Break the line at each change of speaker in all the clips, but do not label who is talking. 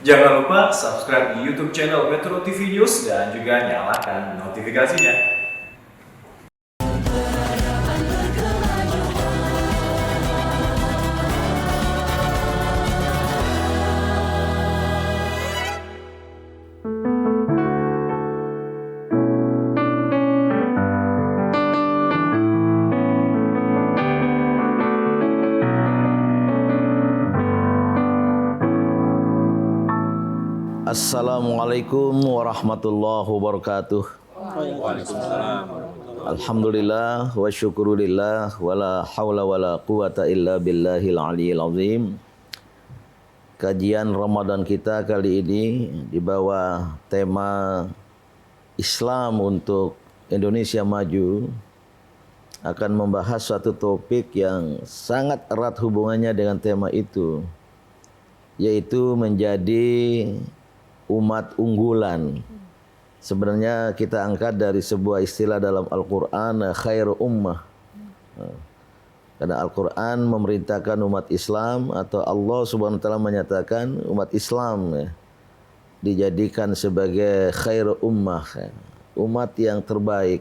Jangan lupa subscribe di YouTube channel Metro TV News dan juga nyalakan notifikasinya.
Assalamualaikum warahmatullahi wabarakatuh.
Waalaikumsalam.
Alhamdulillah wa syukurillah wa la hawla wa la quwata illa billahil aliyil azim. Kajian Ramadan kita kali ini di bawah tema Islam untuk Indonesia Maju akan membahas suatu topik yang sangat erat hubungannya dengan tema itu, yaitu menjadi umat unggulan. Sebenarnya kita angkat dari sebuah istilah dalam Al-Quran, khairu ummah. Karena Al-Quran memerintahkan umat Islam, atau Allah subhanahu wa ta'ala menyatakan umat Islam dijadikan sebagai khairu ummah, umat yang terbaik,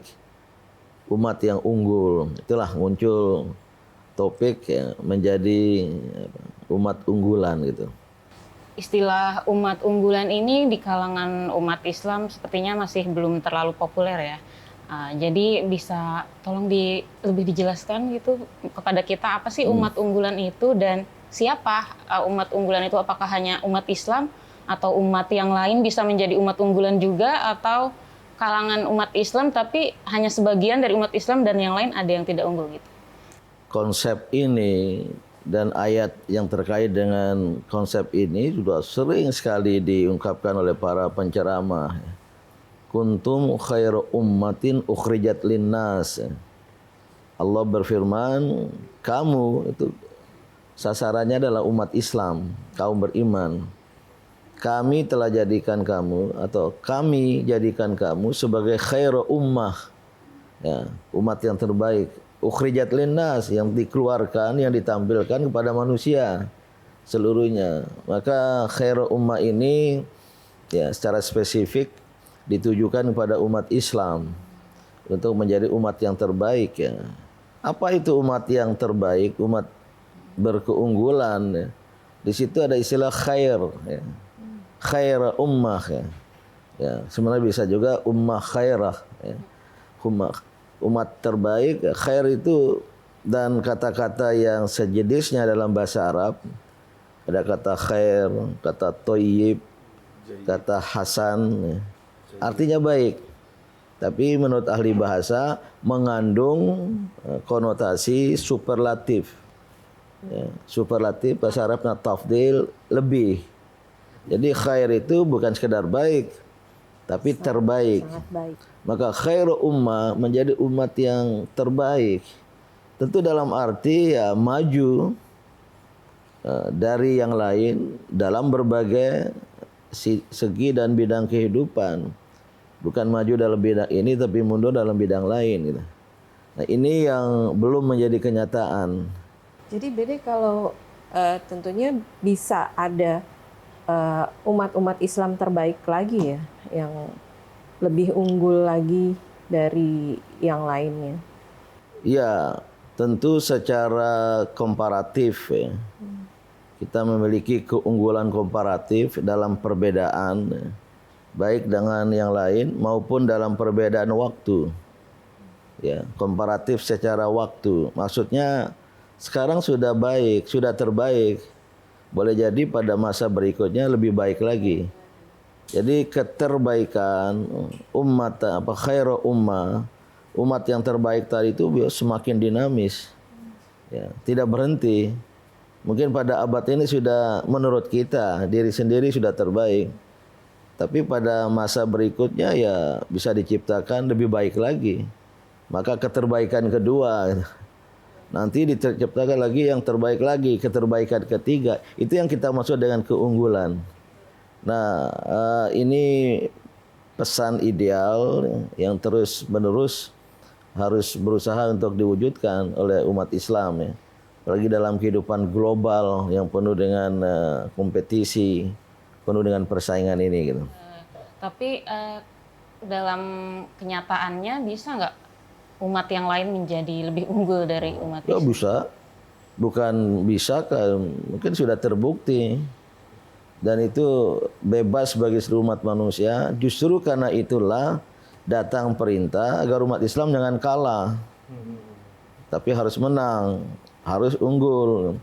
umat yang unggul. Itulah muncul topik menjadi umat unggulan gitu.
Istilah umat unggulan ini di kalangan umat Islam sepertinya masih belum terlalu populer ya. Jadi bisa tolong lebih dijelaskan gitu kepada kita apa sih umat unggulan itu dan siapa umat unggulan itu? Apakah hanya umat Islam atau umat yang lain bisa menjadi umat unggulan juga, atau kalangan umat Islam tapi hanya sebagian dari umat Islam dan yang lain ada yang tidak unggul gitu?
Konsep ini dan ayat yang terkait dengan konsep ini sudah sering sekali diungkapkan oleh para penceramah. Kuntum khairu ummatin ukhrijat linnas. Allah berfirman, kamu itu sasarannya adalah umat Islam, kaum beriman. Kami telah jadikan kamu, atau kami jadikan kamu sebagai khairu ummah, ya, umat yang terbaik. Ukhrijat linnas, yang dikeluarkan, yang ditampilkan kepada manusia seluruhnya. Maka khairu ummah ini ya secara spesifik ditujukan kepada umat Islam untuk menjadi umat yang terbaik ya. Apa itu umat yang terbaik, umat berkeunggulan ya? Di situ ada istilah khair ya. Khair ummah ya. Ya, sebenarnya bisa juga ummah khairah ya. Umat terbaik, khair itu, dan kata-kata yang sejenisnya dalam bahasa Arab. Ada kata khair, kata toyib, kata hasan, ya. Artinya baik. Tapi menurut ahli bahasa mengandung konotasi superlatif. Ya, superlatif bahasa Arabnya tafdil, lebih. Jadi khair itu bukan sekedar baik, tapi terbaik.
Sangat baik.
Maka khairu ummah menjadi umat yang terbaik. Tentu dalam arti ya maju dari yang lain dalam berbagai segi dan bidang kehidupan. Bukan maju dalam bidang ini tapi mundur dalam bidang lain gitu. Nah, ini yang belum menjadi kenyataan.
Jadi Bede kalau tentunya bisa ada umat-umat Islam terbaik lagi ya, yang lebih unggul lagi dari yang lainnya.
Ya, tentu secara komparatif ya. Kita memiliki keunggulan komparatif dalam perbedaan ya, baik dengan yang lain maupun dalam perbedaan waktu. Ya, komparatif secara waktu. Maksudnya sekarang sudah baik, sudah terbaik. Boleh jadi pada masa berikutnya lebih baik lagi. Jadi keterbaikan umat khairu ummah, umat yang terbaik tadi itu semakin dinamis. Ya, tidak berhenti. Mungkin pada abad ini sudah menurut kita diri sendiri sudah terbaik. Tapi pada masa berikutnya ya bisa diciptakan lebih baik lagi. Maka keterbaikan kedua, nanti diciptakan lagi yang terbaik lagi, keterbaikan ketiga. Itu yang kita maksud dengan keunggulan. Nah, ini pesan ideal yang terus menerus harus berusaha untuk diwujudkan oleh umat Islam ya. Apalagi dalam kehidupan global yang penuh dengan kompetisi, penuh dengan persaingan ini gitu.
Tapi dalam kenyataannya bisa nggak umat yang lain menjadi lebih unggul dari umat
Ya
Islam?
bisa, bukan bisa kan, mungkin sudah terbukti. Dan itu bebas bagi seluruh umat manusia. Justru karena itulah datang perintah agar umat Islam jangan kalah. Tapi harus menang, harus unggul.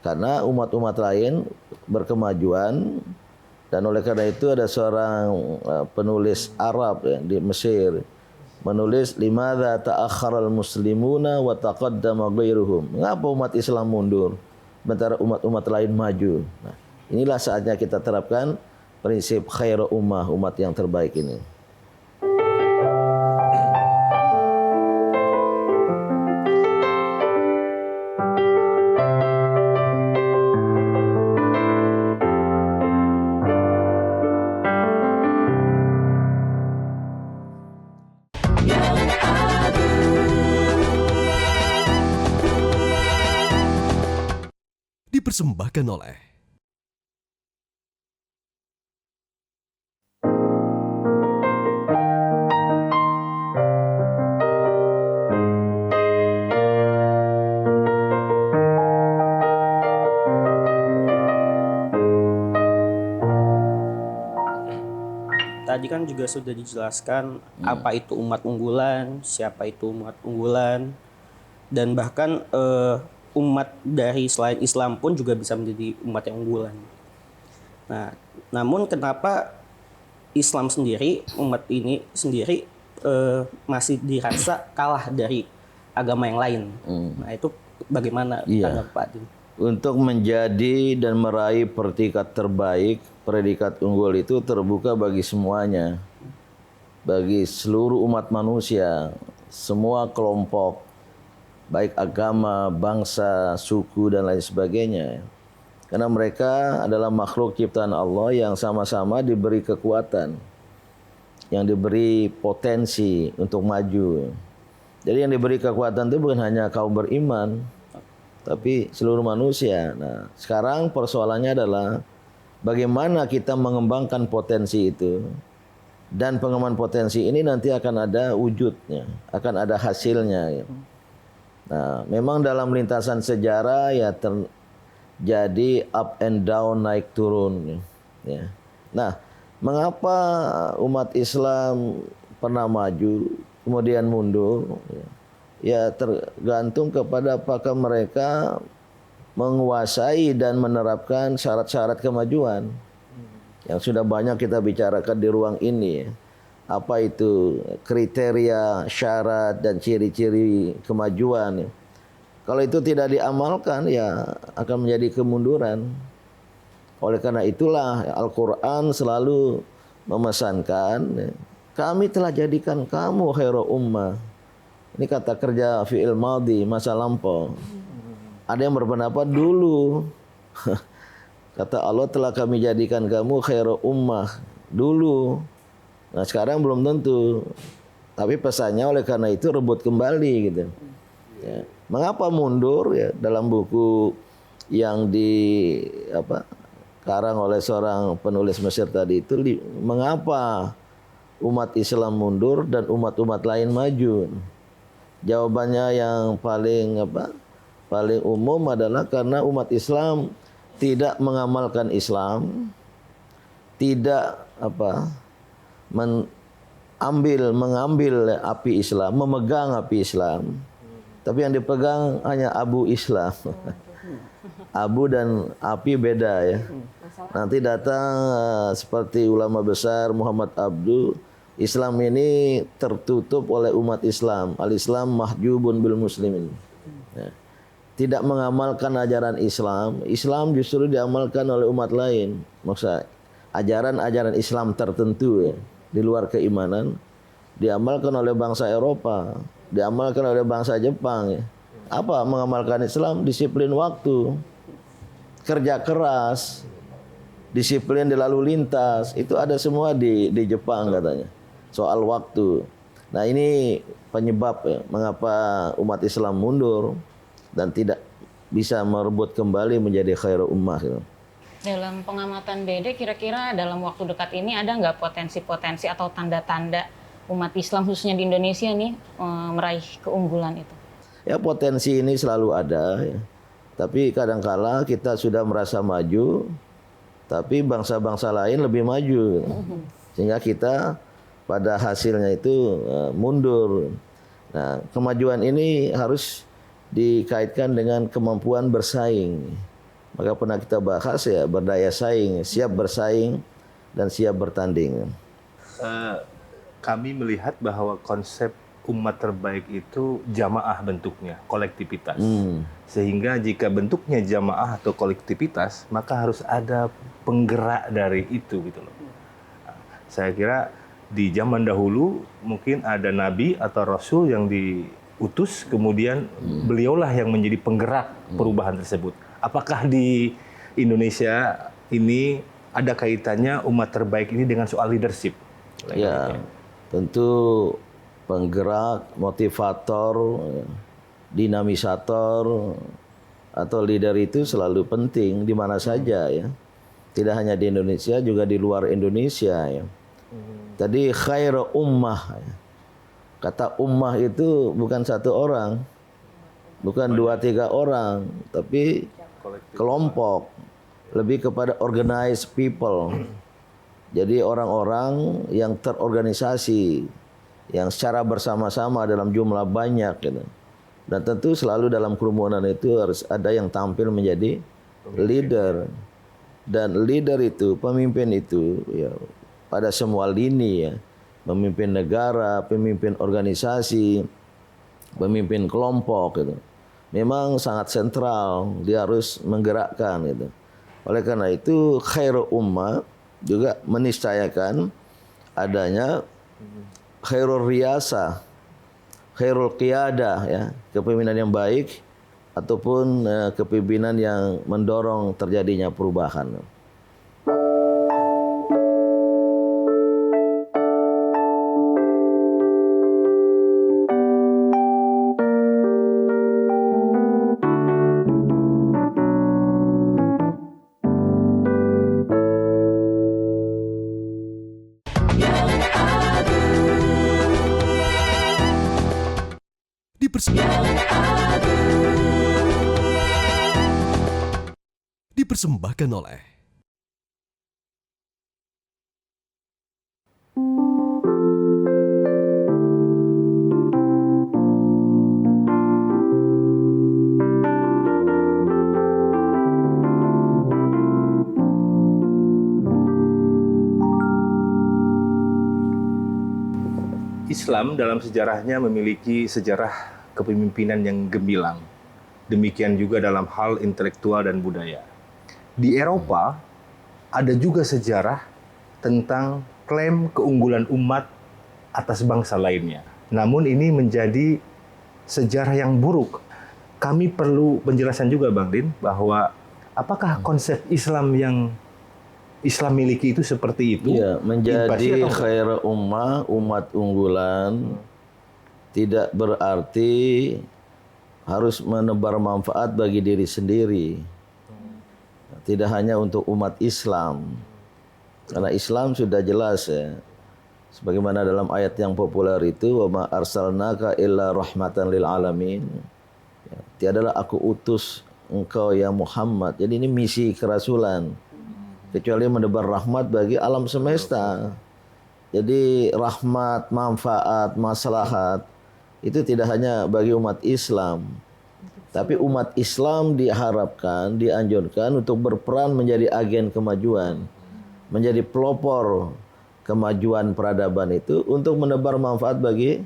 Karena umat-umat lain berkemajuan, dan oleh karena itu ada seorang penulis Arab ya, di Mesir menulis limadza ta'akhkharal muslimuna wa taqaddama ghairuhum. Mengapa umat Islam mundur sementara umat-umat lain maju? Nah, inilah saatnya kita terapkan prinsip khairu ummah, umat yang terbaik ini.
Dipersembahkan oleh
tadi kan juga sudah dijelaskan apa itu umat unggulan, siapa itu umat unggulan, dan bahkan umat dari selain Islam pun juga bisa menjadi umat yang unggulan. Nah, namun kenapa Islam sendiri, umat ini sendiri masih dirasa kalah dari agama yang lain? Nah, itu bagaimana tanggapan Pak Adin?
Untuk menjadi dan meraih predikat terbaik, predikat unggul itu terbuka bagi semuanya. Bagi seluruh umat manusia, semua kelompok, baik agama, bangsa, suku, dan lain sebagainya. Karena mereka adalah makhluk ciptaan Allah yang sama-sama diberi kekuatan, yang diberi potensi untuk maju. Jadi yang diberi kekuatan itu bukan hanya kaum beriman, tapi seluruh manusia. Nah, sekarang persoalannya adalah bagaimana kita mengembangkan potensi itu. Dan pengembangan potensi ini nanti akan ada wujudnya, akan ada hasilnya. Nah, memang dalam lintasan sejarah ya terjadi up and down, naik turun. Ya. Nah, mengapa umat Islam pernah maju, kemudian mundur? Ya tergantung kepada apakah mereka menguasai dan menerapkan syarat-syarat kemajuan yang sudah banyak kita bicarakan di ruang ini. Apa itu kriteria, syarat, dan ciri-ciri kemajuan. Kalau itu tidak diamalkan ya akan menjadi kemunduran. Oleh karena itulah Al-Quran selalu memesankan, kami telah jadikan kamu khairu ummah. Ini kata kerja fi'il madhi, masa lampau. Ada yang berpendapat dulu. Kata Allah telah kami jadikan kamu khairu ummah dulu. Nah sekarang belum tentu. Tapi pesannya oleh karena itu rebut kembali gitu. Ya. Mengapa mundur? Ya, dalam buku yang karang oleh seorang penulis Mesir tadi itu, mengapa umat Islam mundur dan umat-umat lain maju? Jawabannya yang paling umum adalah karena umat Islam tidak mengamalkan Islam, tidak mengambil api Islam, memegang api Islam, tapi yang dipegang hanya abu Islam. Abu dan api beda ya. Nanti datang seperti ulama besar Muhammad Abduh, Islam ini tertutup oleh umat Islam. Al-Islam mahjubun bil muslimin. Ya. Tidak mengamalkan ajaran Islam. Islam justru diamalkan oleh umat lain. Maksudnya ajaran-ajaran Islam tertentu ya, di luar keimanan diamalkan oleh bangsa Eropa, diamalkan oleh bangsa Jepang ya. Apa mengamalkan Islam? Disiplin waktu, kerja keras, disiplin di lalu lintas, itu ada semua di Jepang katanya. Soal waktu. Nah ini penyebab ya, mengapa umat Islam mundur dan tidak bisa merebut kembali menjadi khairu ummah gitu.
Dalam pengamatan Bede, kira-kira dalam waktu dekat ini ada nggak potensi-potensi atau tanda-tanda umat Islam khususnya di Indonesia nih meraih keunggulan itu?
Ya potensi ini selalu ada ya. Tapi kadangkala kita sudah merasa maju, tapi bangsa-bangsa lain lebih maju. Sehingga kita pada hasilnya itu mundur. Nah, kemajuan ini harus dikaitkan dengan kemampuan bersaing. Maka pernah kita bahas ya, berdaya saing, siap bersaing dan siap bertanding.
Kami melihat bahwa konsep umat terbaik itu jamaah bentuknya, kolektivitas. Sehingga jika bentuknya jamaah atau kolektivitas, maka harus ada penggerak dari itu gitu loh. Saya kira di zaman dahulu mungkin ada nabi atau rasul yang diutus, kemudian beliaulah yang menjadi penggerak perubahan tersebut. Apakah di Indonesia ini ada kaitannya umat terbaik ini dengan soal leadership?
Ya, tentu penggerak, motivator, dinamisator, atau leader itu selalu penting di mana saja ya. Tidak hanya di Indonesia, juga di luar Indonesia ya. Tadi khairu ummah. Ya. Kata ummah itu bukan satu orang, bukan 2-3 orang, tapi kelompok, lebih kepada organized people. Jadi orang-orang yang terorganisasi, yang secara bersama-sama dalam jumlah banyak gitu. Dan tentu selalu dalam kerumunan itu harus ada yang tampil menjadi leader. Dan leader itu, pemimpin itu ya pada semua lini ya. Pemimpin negara, pemimpin organisasi, pemimpin kelompok gitu. Memang sangat sentral, dia harus menggerakkan gitu. Oleh karena itu khairu ummah juga meniscayakan adanya khairul riyasah, khairul qiyadah ya, kepemimpinan yang baik ataupun kepemimpinan yang mendorong terjadinya perubahan.
Dipersembahkan oleh
Islam dalam sejarahnya memiliki sejarah kepemimpinan yang gemilang. Demikian juga dalam hal intelektual dan budaya. Di Eropa ada juga sejarah tentang klaim keunggulan umat atas bangsa lainnya. Namun ini menjadi sejarah yang buruk. Kami perlu penjelasan juga Bang Din bahwa apakah konsep Islam yang Islam miliki itu seperti itu?
Iya, menjadi
Invasi atau
khairu ummah, umat unggulan, tidak berarti harus menebar manfaat bagi diri sendiri. Tidak hanya untuk umat Islam. Karena Islam sudah jelas ya. Sebagaimana dalam ayat yang populer itu, wa ma arsalnaka illa rahmatan lil alamin. Ya, tiadalah aku utus engkau ya Muhammad. Jadi ini misi kerasulan. Kecuali menebar rahmat bagi alam semesta. Jadi rahmat, manfaat, maslahat itu tidak hanya bagi umat Islam. Tapi umat Islam diharapkan, dianjurkan untuk berperan menjadi agen kemajuan. Menjadi pelopor kemajuan peradaban itu untuk menebar manfaat bagi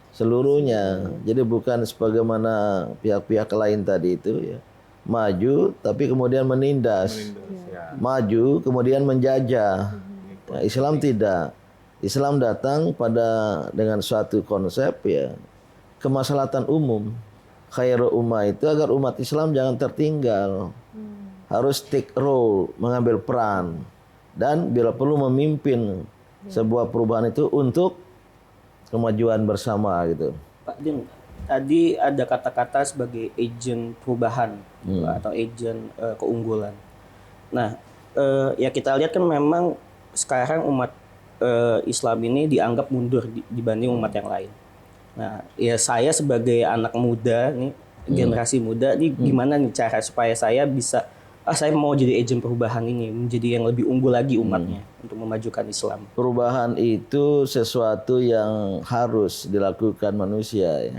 seluruhnya. Jadi bukan sebagaimana pihak-pihak lain tadi itu ya. Maju tapi kemudian menindas. Maju kemudian menjajah. Nah, Islam tidak. Islam datang dengan suatu konsep ya kemaslahatan umum. Khairu ummah itu agar umat Islam jangan tertinggal. Harus take role, mengambil peran dan bila perlu memimpin sebuah perubahan itu untuk kemajuan bersama gitu.
Pak Din, tadi ada kata-kata sebagai agent perubahan atau agent keunggulan. Nah, ya kita lihat kan memang sekarang umat Islam ini dianggap mundur dibanding umat yang lain. Nah, ya saya sebagai anak muda nih, generasi muda nih, gimana nih cara supaya saya bisa saya mau jadi agen perubahan ini, menjadi yang lebih unggul lagi umatnya untuk memajukan Islam.
Perubahan itu sesuatu yang harus dilakukan manusia ya.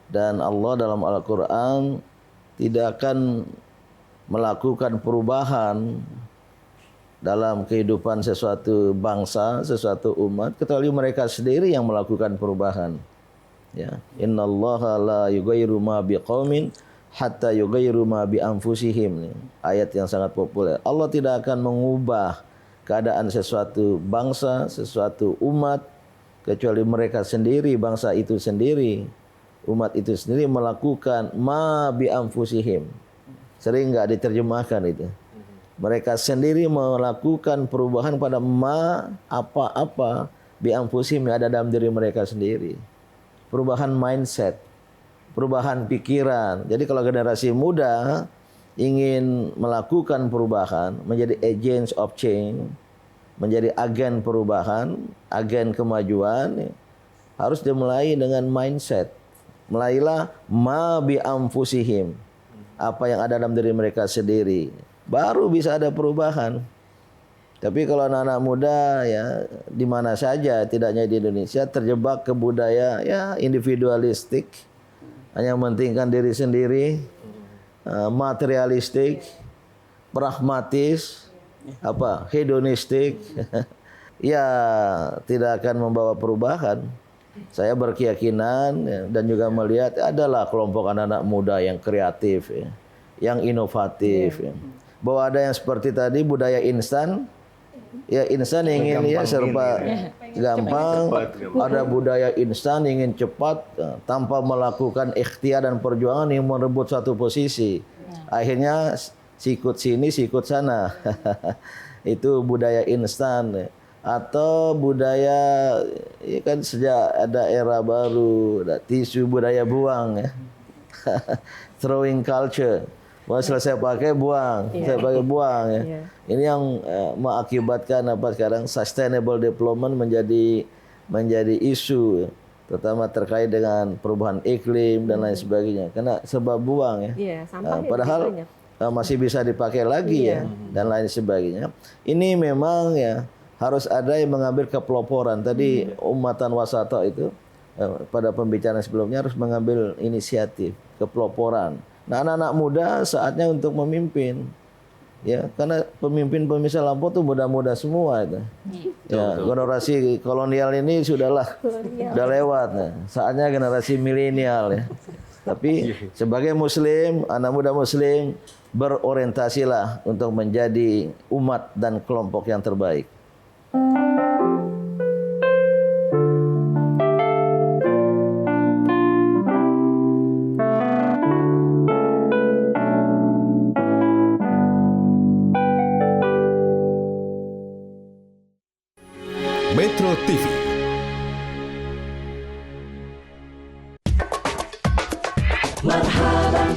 Dan Allah dalam Al-Quran tidak akan melakukan perubahan dalam kehidupan sesuatu bangsa, sesuatu umat, kecuali mereka sendiri yang melakukan perubahan. Ya, innallaha la yughayyiru ma biqaumin hatta yughayyiru ma bi anfusihim. Ayat yang sangat populer. Allah tidak akan mengubah keadaan sesuatu bangsa, sesuatu umat kecuali mereka sendiri, bangsa itu sendiri, umat itu sendiri melakukan ma bi anfusihim. Sering enggak diterjemahkan itu. Mereka sendiri melakukan perubahan pada ma apa-apa bi anfusihim yang ada dalam diri mereka sendiri. Perubahan mindset, perubahan pikiran. Jadi kalau generasi muda ingin melakukan perubahan, menjadi agents of change, menjadi agen perubahan, agen kemajuan, harus dimulai dengan mindset. Mulailah ma bi anfusihim, apa yang ada dalam diri mereka sendiri, baru bisa ada perubahan. Tapi kalau anak-anak muda ya di mana saja, tidak hanya di Indonesia, terjebak ke budaya ya individualistik, hanya mementingkan diri sendiri, materialistik, pragmatis, hedonistik, ya tidak akan membawa perubahan. Saya berkeyakinan ya, dan juga melihat adalah kelompok anak-anak muda yang kreatif, ya, yang inovatif. Ya. Bahwa ada yang seperti tadi budaya instan, ya instan ingin ya serba gampang. Ada budaya instan ingin cepat tanpa melakukan ikhtiar dan perjuangan yang merebut satu posisi. Akhirnya sikut sini sikut sana. Itu budaya instan. Atau budaya ya kan sejak ada era baru, ada tisu budaya buang ya. Throwing culture. Wah, selesai pakai buang, saya pakai buang ya. Ini yang mengakibatkan sekarang sustainable development menjadi isu, ya. Terutama terkait dengan perubahan iklim dan lain sebagainya. Karena sebab buang ya. Padahal masih bisa dipakai lagi ya dan lain sebagainya. Ini memang ya harus ada yang mengambil kepeloporan. Tadi umatan wasata itu pada pembicaraan sebelumnya harus mengambil inisiatif kepeloporan. Nah, anak-anak muda saatnya untuk memimpin, ya, karena pemimpin lampau itu muda-muda semua itu. Ya, generasi kolonial ini sudah lewat. Nah, saatnya generasi milenial ya. Tapi sebagai Muslim, anak muda Muslim berorientasilah untuk menjadi umat dan kelompok yang terbaik.
Metro TV.
Marhaban